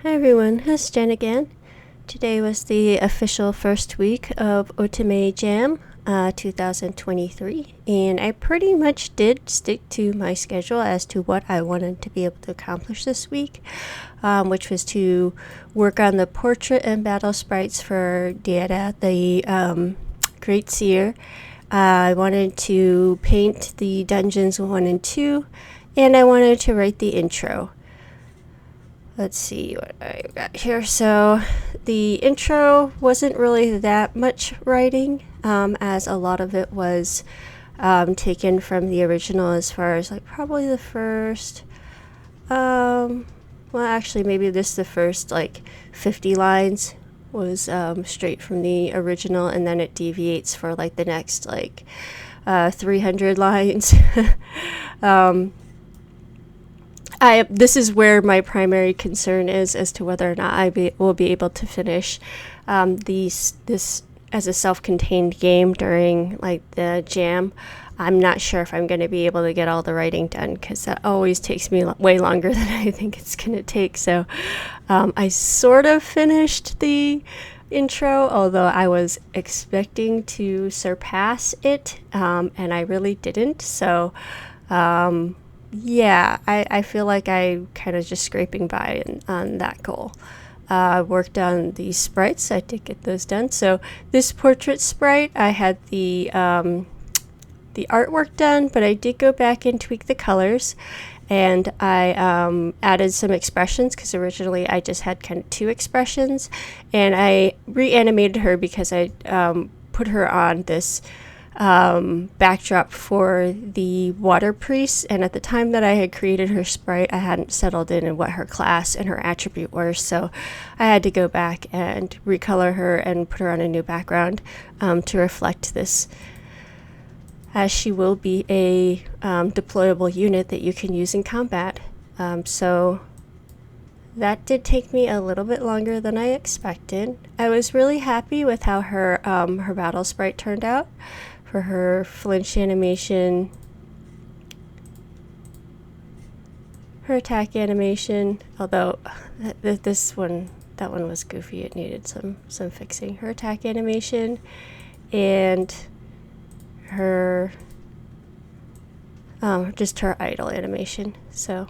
Hi everyone, it's Jen again. Today was the official first week of Otome Jam 2023, and I pretty much did stick to my schedule as to what I wanted to be able to accomplish this week, which was to work on the portrait and battle sprites for Dieta, the Great Seer. I wanted to paint the dungeons 1 and 2, and I wanted to write the intro. Let's see what I got here. So the intro wasn't really that much writing, as a lot of it was taken from the original, as far as like probably the first, well, actually maybe the first like 50 lines was straight from the original, and then it deviates for like the next like 300 lines. This is where my primary concern is as to whether or not will be able to finish this as a self-contained game during like the jam. I'm not sure if I'm going to be able to get all the writing done, because that always takes me way longer than I think it's going to take. So I sort of finished the intro, although I was expecting to surpass it, and I really didn't. So yeah, I feel like I kind of just scraping by on that goal. I worked on the sprites. I did get those done. So this portrait sprite, I had the artwork done, but I did go back and tweak the colors, and I added some expressions, because originally I just had kind of 2 expressions, and I reanimated her because I put her on this backdrop for the water priest, and at the time that I had created her sprite, I hadn't settled in what her class and her attribute were, so I had to go back and recolor her and put her on a new background to reflect this, as she will be a deployable unit that you can use in combat. So that did take me a little bit longer than I expected. I was really happy with how her battle sprite turned out. For her flinch animation, her attack animation, although that one was goofy, it needed some fixing. Her attack animation and her just her idle animation. So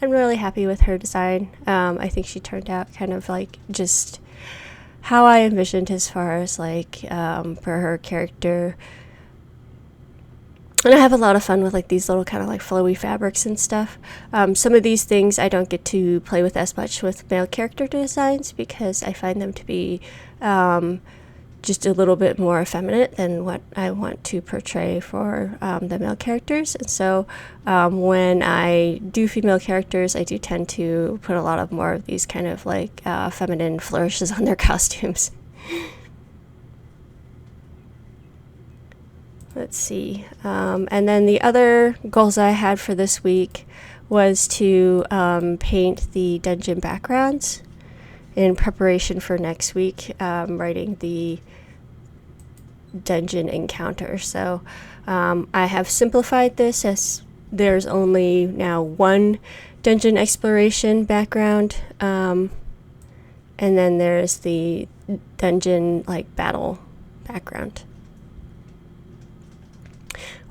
I'm really happy with her design. I think she turned out kind of like just how I envisioned, as far as like for her character. And I have a lot of fun with like these little kind of like flowy fabrics and stuff. Some of these things I don't get to play with as much with male character designs, because I find them to be just a little bit more effeminate than what I want to portray for the male characters. And so when I do female characters, I do tend to put a lot of more of these kind of like feminine flourishes on their costumes. Let's see. And then the other goals I had for this week was to paint the dungeon backgrounds in preparation for next week, writing the dungeon encounter. So I have simplified this, as there's only now one dungeon exploration background, and then there's the dungeon like battle background.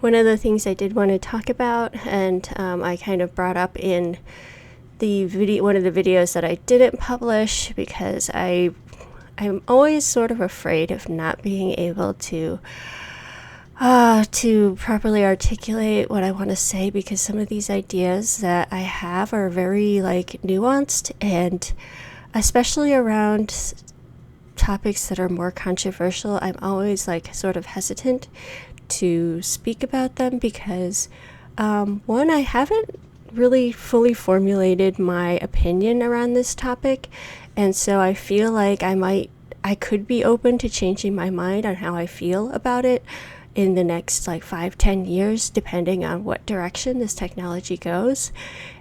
One of the things I did want to talk about, and I kind of brought up in the one of the videos that I didn't publish, because I'm always sort of afraid of not being able to properly articulate what I want to say, because some of these ideas that I have are very like nuanced, and especially around topics that are more controversial, I'm always like sort of hesitant to speak about them, because one, I haven't really fully formulated my opinion around this topic, and so I feel like I could be open to changing my mind on how I feel about it in the next like 5-10 years, depending on what direction this technology goes.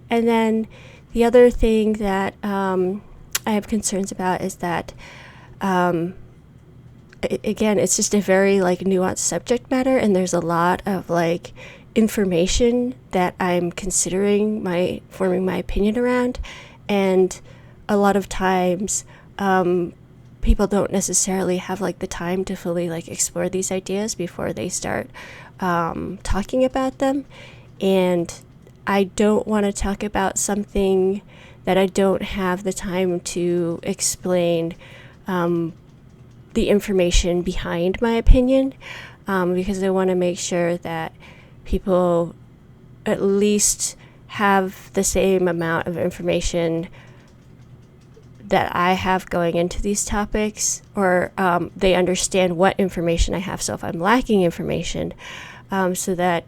And then the other thing that I have concerns about is that again, it's just a very like nuanced subject matter, and there's a lot of like information that I'm considering forming my opinion around, and a lot of times people don't necessarily have like the time to fully like explore these ideas before they start talking about them. And I don't want to talk about something that I don't have the time to explain the information behind my opinion, because I want to make sure that people at least have the same amount of information that I have going into these topics, or they understand what information I have. So if I'm lacking information, so that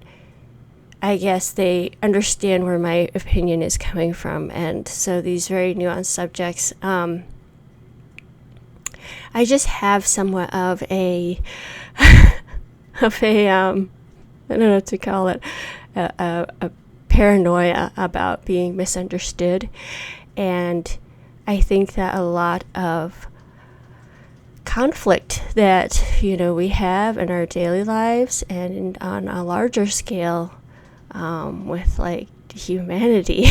I guess they understand where my opinion is coming from. And so these very nuanced subjects, I just have somewhat of a, of a, I don't know what to call it, a paranoia about being misunderstood. And I think that a lot of conflict that, we have in our daily lives and on a larger scale, with like humanity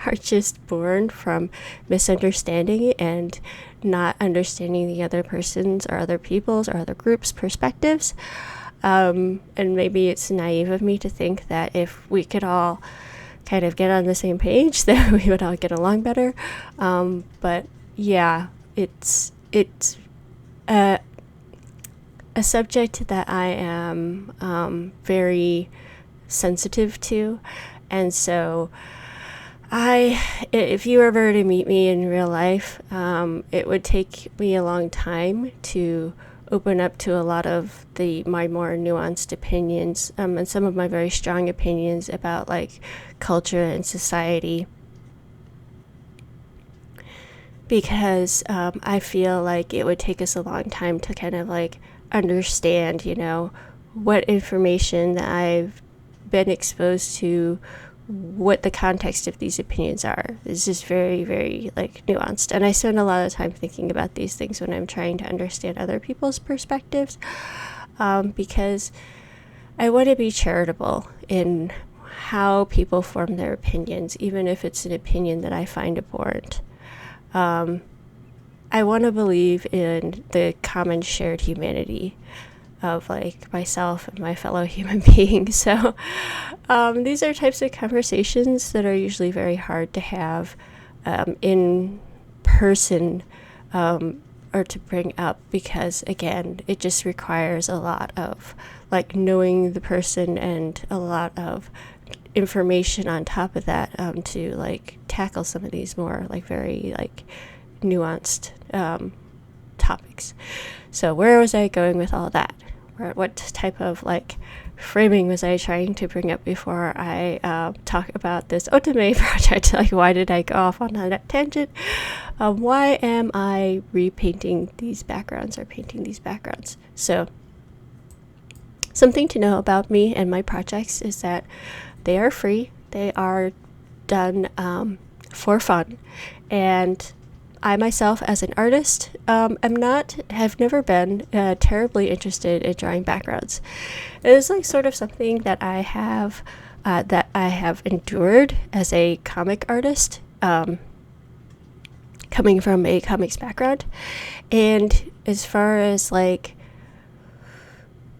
are just born from misunderstanding and not understanding the other person's or other people's or other groups' perspectives. And maybe it's naive of me to think that if we could all kind of get on the same page, that we would all get along better. But yeah, it's a subject that I am very sensitive to. And so if you were ever to meet me in real life, it would take me a long time to open up to a lot of my more nuanced opinions, and some of my very strong opinions about like culture and society, because I feel like it would take us a long time to kind of like understand, what information that I've been exposed to, what the context of these opinions are. It's just very, very like nuanced. And I spend a lot of time thinking about these things when I'm trying to understand other people's perspectives, because I want to be charitable in how people form their opinions, even if it's an opinion that I find abhorrent. I want to believe in the common shared humanity of like myself and my fellow human beings. So these are types of conversations that are usually very hard to have in person, or to bring up, because again, it just requires a lot of like knowing the person and a lot of information on top of that, to like tackle some of these more like very like nuanced topics. So where was I going with all that? Or what type of like framing was I trying to bring up before I talk about this Otome project? Like, why did I go off on that tangent? Why am I repainting these backgrounds or painting these backgrounds? So something to know about me and my projects is that they are free. They are done for fun. And I myself, as an artist, have never been terribly interested in drawing backgrounds. It is like sort of something that I have endured as a comic artist, coming from a comics background. And as far as like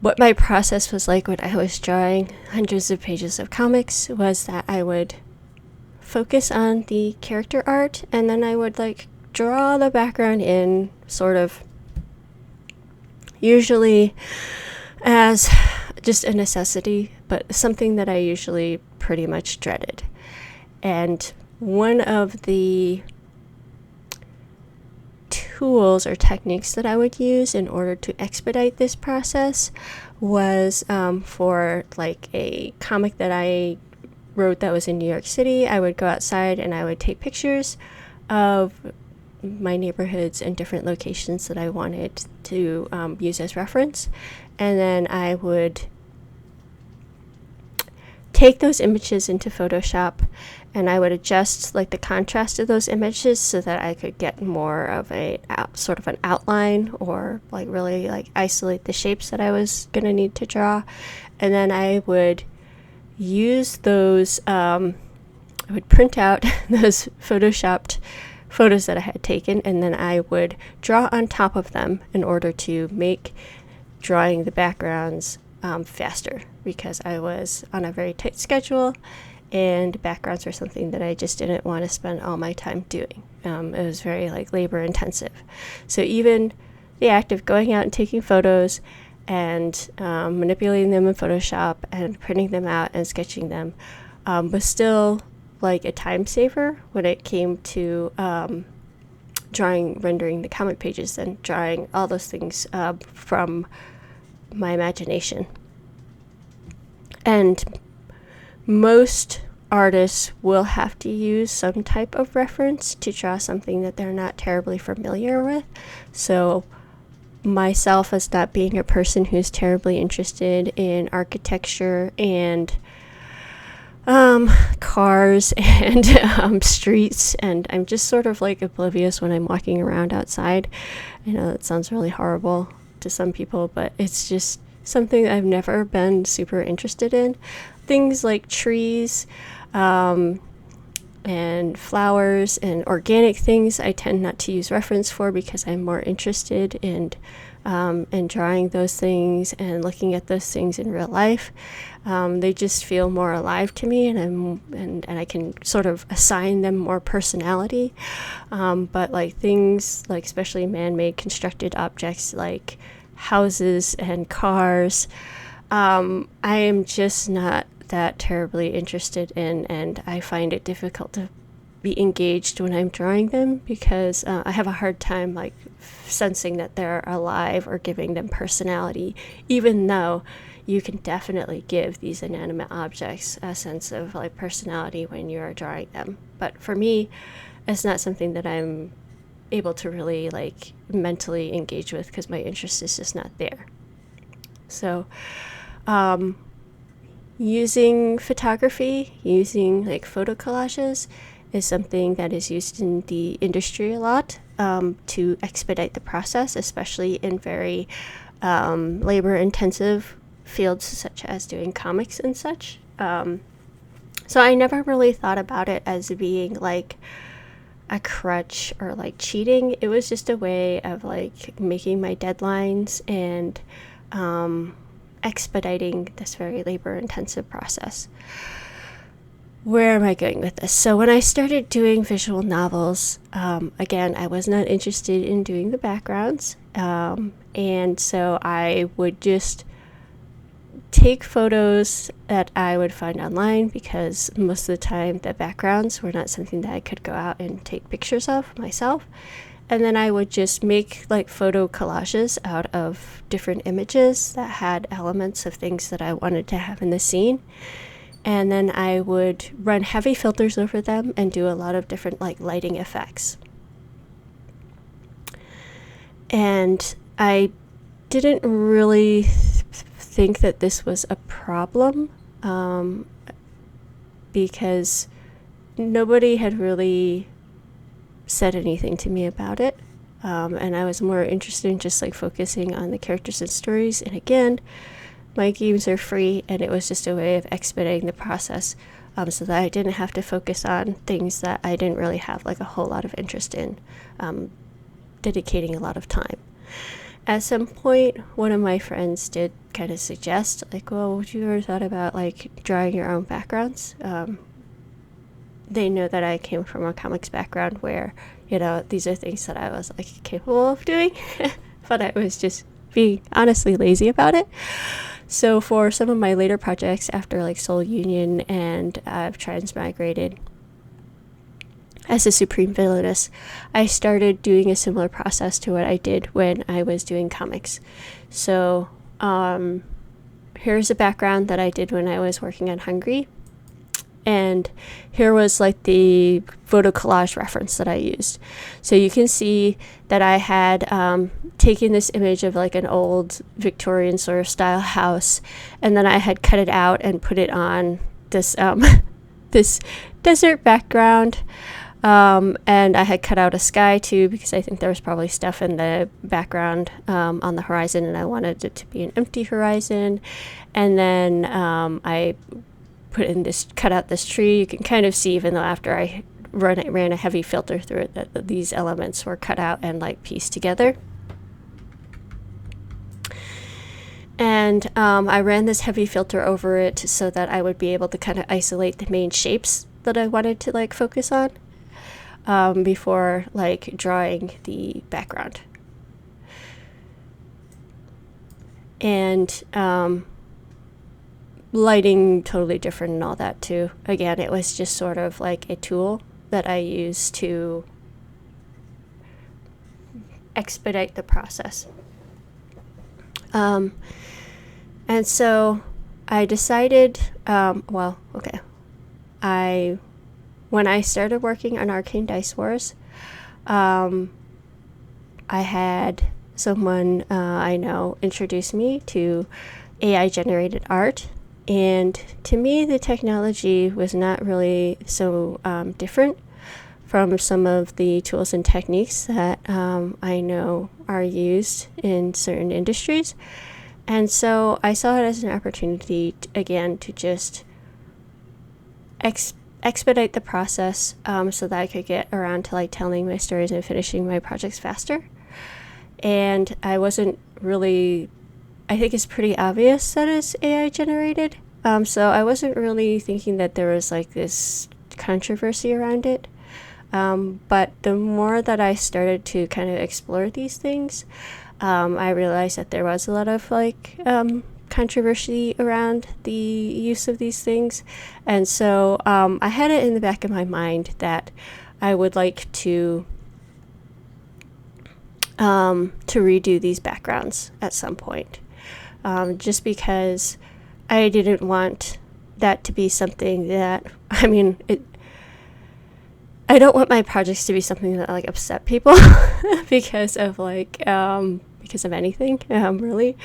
what my process was like when I was drawing hundreds of pages of comics, was that I would focus on the character art, and then I would like draw the background in, sort of usually as just a necessity, but something that I usually pretty much dreaded. And one of the tools or techniques that I would use in order to expedite this process was for like a comic that I wrote that was in New York City. I would go outside and I would take pictures of my neighborhoods and different locations that I wanted to use as reference, and then I would take those images into Photoshop, and I would adjust like the contrast of those images so that I could get more of a sort of an outline, or like really like isolate the shapes that I was gonna need to draw. And then I would use those, I would print out those photoshopped photos that I had taken, and then I would draw on top of them in order to make drawing the backgrounds faster, because I was on a very tight schedule and backgrounds were something that I just didn't want to spend all my time doing. It was very like labor intensive. So even the act of going out and taking photos and manipulating them in Photoshop and printing them out and sketching them was still like a time saver when it came to rendering the comic pages and drawing all those things from my imagination. And most artists will have to use some type of reference to draw something that they're not terribly familiar with. So myself, as not being a person who's terribly interested in architecture and cars and streets, and I'm just sort of like oblivious when I'm walking around outside. I know that sounds really horrible to some people, but it's just something I've never been super interested in. Things like trees and flowers and organic things I tend not to use reference for, because I'm more interested in drawing those things and looking at those things in real life. They just feel more alive to me, and I can sort of assign them more personality. But like things like especially man-made constructed objects like houses and cars, I am just not that terribly interested in, and I find it difficult to be engaged when I'm drawing them, because I have a hard time like sensing that they're alive or giving them personality, even though you can definitely give these inanimate objects a sense of like personality when you're drawing them. But for me, it's not something that I'm able to really like mentally engage with, because my interest is just not there. So using photography, using like photo collages is something that is used in the industry a lot to expedite the process, especially in very labor intensive fields such as doing comics and such. So I never really thought about it as being like a crutch or like cheating. It was just a way of like making my deadlines and expediting this very labor intensive process. Where am I going with this? So when I started doing visual novels, again, I was not interested in doing the backgrounds. And so I would just take photos that I would find online, because most of the time the backgrounds were not something that I could go out and take pictures of myself. And then I would just make like photo collages out of different images that had elements of things that I wanted to have in the scene. And then I would run heavy filters over them and do a lot of different like lighting effects. And I didn't really think that this was a problem because nobody had really said anything to me about it. And I was more interested in just like focusing on the characters and stories. And again, my games are free, and it was just a way of expediting the process so that I didn't have to focus on things that I didn't really have like a whole lot of interest in, dedicating a lot of time. At some point, one of my friends did kind of suggest, like, well, would you ever thought about like drawing your own backgrounds? They know that I came from a comics background where, you know, these are things that I was like capable of doing, but I was just being honestly lazy about it. So for some of my later projects after like Soul Union and I've transmigrated as a Supreme Villainess, I started doing a similar process to what I did when I was doing comics. So here's a background that I did when I was working on Hungry. And here was like the photo collage reference that I used. So you can see that I had taken this image of like an old Victorian sort of style house, and then I had cut it out and put it on this this desert background. And I had cut out a sky too, because I think there was probably stuff in the background on the horizon, and I wanted it to be an empty horizon. And then I cut out this tree. You can kind of see, even though after I ran a heavy filter through it, that these elements were cut out and like pieced together. And I ran this heavy filter over it so that I would be able to kind of isolate the main shapes that I wanted to like focus on before like drawing the background. And lighting totally different and all that too. Again, it was just sort of like a tool that I used to expedite the process. And so I decided, when I started working on Arcane Dice Wars, I had someone I know introduce me to AI generated art. And to me, the technology was not really so different from some of the tools and techniques that I know are used in certain industries. And so I saw it as an opportunity, again, to just expedite the process so that I could get around to like telling my stories and finishing my projects faster. And I wasn't really, I think it's pretty obvious that it's AI generated. So I wasn't really thinking that there was like this controversy around it. But the more that I started to kind of explore these things, I realized that there was a lot of like controversy around the use of these things. And so I had it in the back of my mind that I would like to redo these backgrounds at some point, just because I didn't want that to be something that, I don't want my projects to be something that like upset people because of like because of anything, really.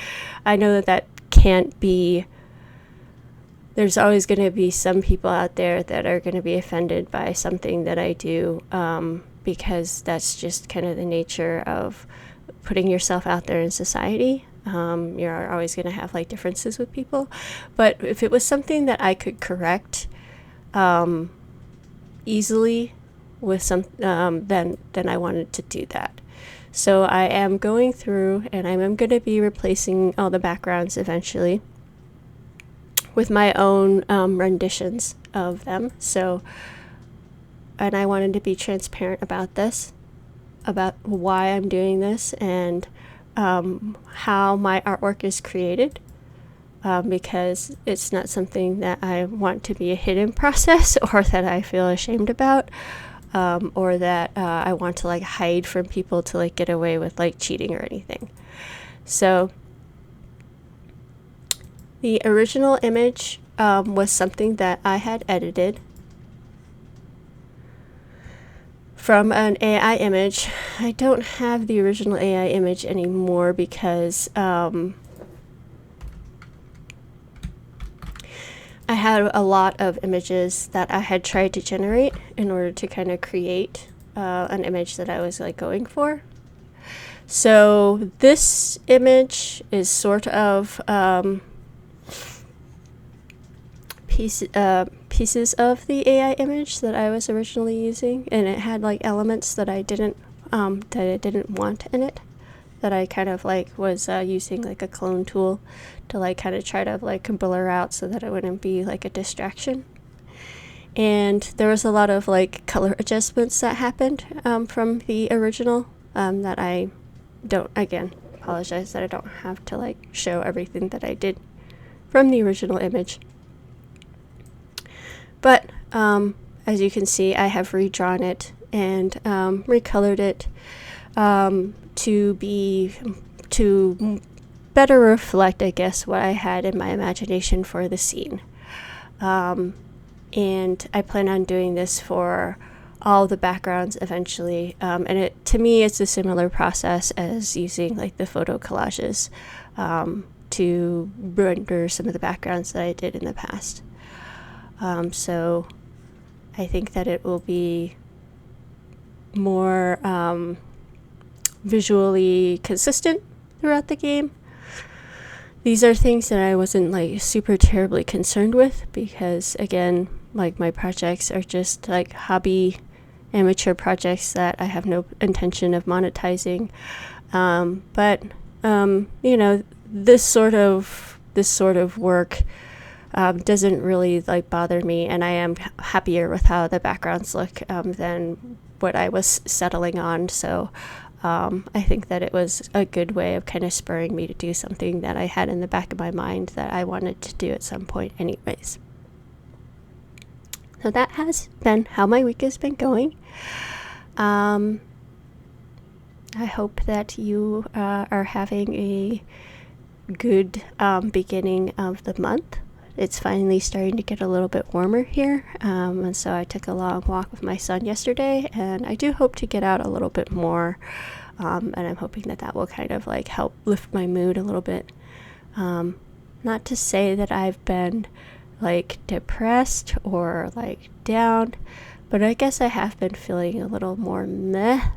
I know that can't be, there's always going to be some people out there that are going to be offended by something that I do, because that's just kind of the nature of putting yourself out there in society. You're always going to have like differences with people. But if it was something that I could correct easily with some, then I wanted to do that. So I am going through and I am going to be replacing all the backgrounds eventually with my own renditions of them. So, and I wanted to be transparent about this, about why I'm doing this and how my artwork is created, because it's not something that I want to be a hidden process or that I feel ashamed about, or that I want to like hide from people to like get away with like cheating or anything. So the original image was something that I had edited from an AI image. I don't have the original AI image anymore because I had a lot of images that I had tried to generate in order to kind of create an image that I was like going for. So this image is sort of pieces of the AI image that I was originally using, and it had like elements that I didn't want in it, that I kind of like was using like a clone tool to like kind of try to like blur out so that it wouldn't be like a distraction. And there was a lot of like color adjustments that happened from the original that I don't, again, apologize that I don't have to like show everything that I did from the original image. But as you can see, I have redrawn it and recolored it to better reflect, I guess, what I had in my imagination for the scene. And I plan on doing this for all the backgrounds eventually. And to me, it's a similar process as using like the photo collages to render some of the backgrounds that I did in the past. So I think that it will be more visually consistent throughout the game. These are things that I wasn't like super terribly concerned with because, again, like my projects are just like hobby amateur projects that I have no intention of monetizing. But you know, this sort of work doesn't really like bother me, and I am happier with how the backgrounds look than what I was settling on. So I think that it was a good way of kind of spurring me to do something that I had in the back of my mind that I wanted to do at some point anyways. So that has been how my week has been going. I hope that you are having a good beginning of the month. It's finally starting to get a little bit warmer here, and so I took a long walk with my son yesterday, and I do hope to get out a little bit more, and I'm hoping that that will kind of like help lift my mood a little bit. Not to say that I've been like depressed or like down, but I guess I have been feeling a little more meh.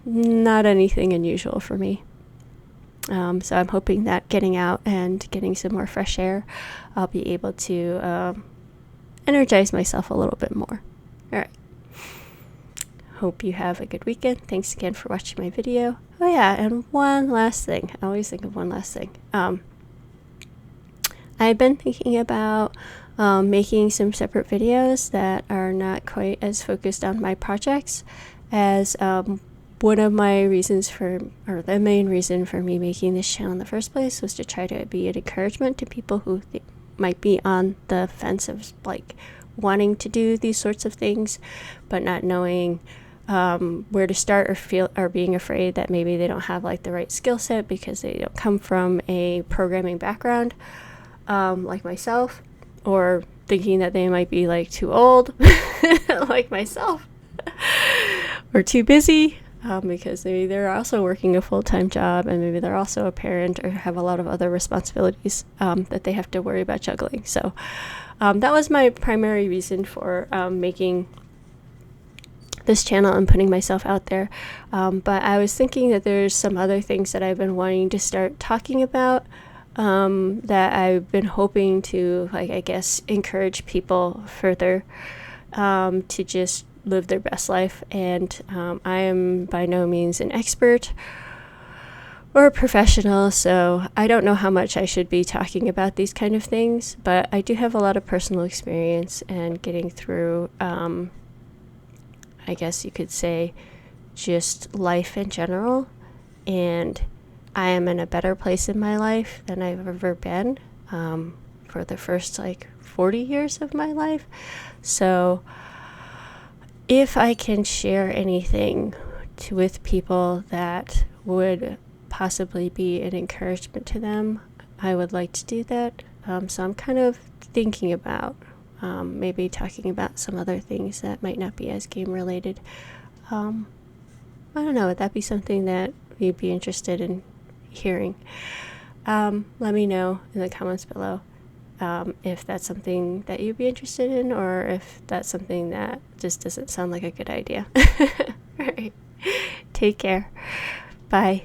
Not anything unusual for me. So I'm hoping that getting out and getting some more fresh air, I'll be able to energize myself a little bit more. All right. Hope you have a good weekend. Thanks again for watching my video. Oh yeah, and one last thing. I always think of one last thing. I've been thinking about making some separate videos that are not quite as focused on my projects as one of my reasons for, or the main reason for me making this channel in the first place was to try to be an encouragement to people who might be on the fence of like wanting to do these sorts of things, but not knowing where to start, or being afraid that maybe they don't have like the right skill set because they don't come from a programming background, like myself, or thinking that they might be like too old, like myself, or too busy. Because maybe they're also working a full-time job, and maybe they're also a parent or have a lot of other responsibilities that they have to worry about juggling. So that was my primary reason for making this channel and putting myself out there. But I was thinking that there's some other things that I've been wanting to start talking about that I've been hoping to, like, I guess, encourage people further to just live their best life. And I am by no means an expert or a professional, so I don't know how much I should be talking about these kind of things, but I do have a lot of personal experience and getting through, I guess you could say, just life in general. And I am in a better place in my life than I've ever been for the first like 40 years of my life. So if I can share anything with people that would possibly be an encouragement to them, I would like to do that. So I'm kind of thinking about maybe talking about some other things that might not be as game related. I don't know, would that be something that you'd be interested in hearing? Let me know in the comments below. If that's something that you'd be interested in, or if that's something that just doesn't sound like a good idea. All right. Take care. Bye.